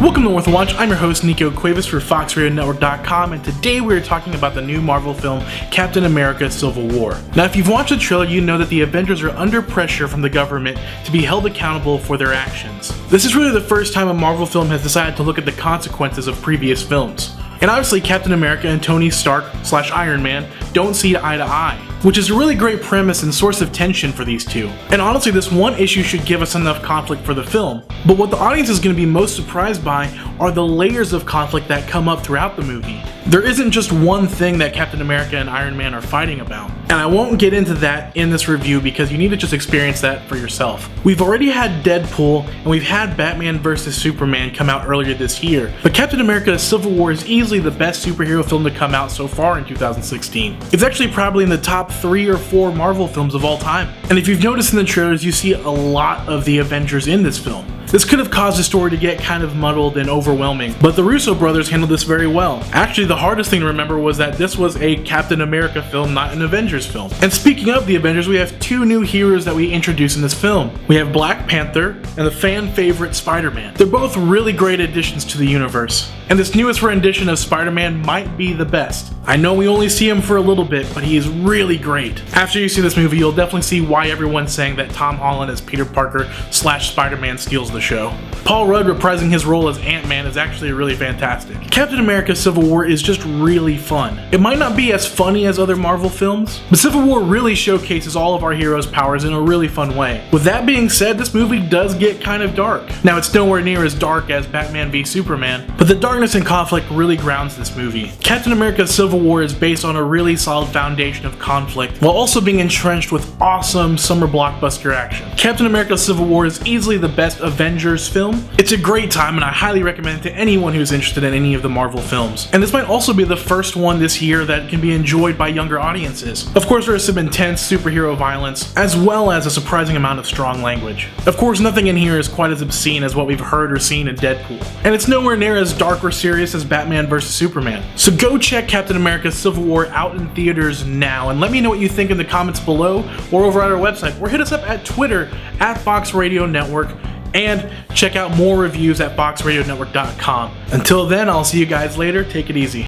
Welcome to Worth a Watch. I'm your host, Nico Cuevas for FoxRadioNetwork.com, and today we're talking about the new Marvel film, Captain America Civil War. Now, if you've watched the trailer, you know that the Avengers are under pressure from the government to be held accountable for their actions. This is really the first time a Marvel film has decided to look at the consequences of previous films. And obviously, Captain America and Tony Stark / Iron Man don't see eye to eye, which is a really great premise and source of tension for these two. And honestly, this one issue should give us enough conflict for the film. But what the audience is going to be most surprised by are the layers of conflict that come up throughout the movie. There isn't just one thing that Captain America and Iron Man are fighting about. And I won't get into that in this review because you need to just experience that for yourself. We've already had Deadpool and we've had Batman vs Superman come out earlier this year, but Captain America Civil War is easily the best superhero film to come out so far in 2016. It's actually probably in the top 3 or 4 Marvel films of all time. And if you've noticed in the trailers, you see a lot of the Avengers in this film. This could have caused the story to get kind of muddled and overwhelming, but the Russo brothers handled this very well. Actually, the hardest thing to remember was that this was a Captain America film, not an Avengers film. And speaking of the Avengers, we have 2 new heroes that we introduce in this film. We have Black Panther and the fan favorite Spider-Man. They're both really great additions to the universe. And this newest rendition of Spider-Man might be the best. I know we only see him for a little bit, but he is really great. After you see this movie, you'll definitely see why everyone's saying that Tom Holland as Peter Parker / Spider-Man steals the show. Paul Rudd reprising his role as Ant-Man is actually really fantastic. Captain America Civil War is just really fun. It might not be as funny as other Marvel films, but Civil War really showcases all of our heroes' powers in a really fun way. With that being said, this movie does get kind of dark. Now, it's nowhere near as dark as Batman v Superman, but the darkness and conflict really grounds this movie. Captain America Civil War is based on a really solid foundation of conflict, while also being entrenched with awesome summer blockbuster action. Captain America Civil War is easily the best Avengers film. It's a great time and I highly recommend it to anyone who's interested in any of the Marvel films. And this might also be the first one this year that can be enjoyed by younger audiences. Of course, there is some intense superhero violence, as well as a surprising amount of strong language. Of course, nothing in here is quite as obscene as what we've heard or seen in Deadpool. And it's nowhere near as dark or serious as Batman vs Superman. So go check Captain America Civil War out in theaters now, and let me know what you think in the comments below, or over at our website, or hit us up at Twitter at Fox Radio Network, and check out more reviews at FoxRadioNetwork.com. Until then, I'll see you guys later. Take it easy.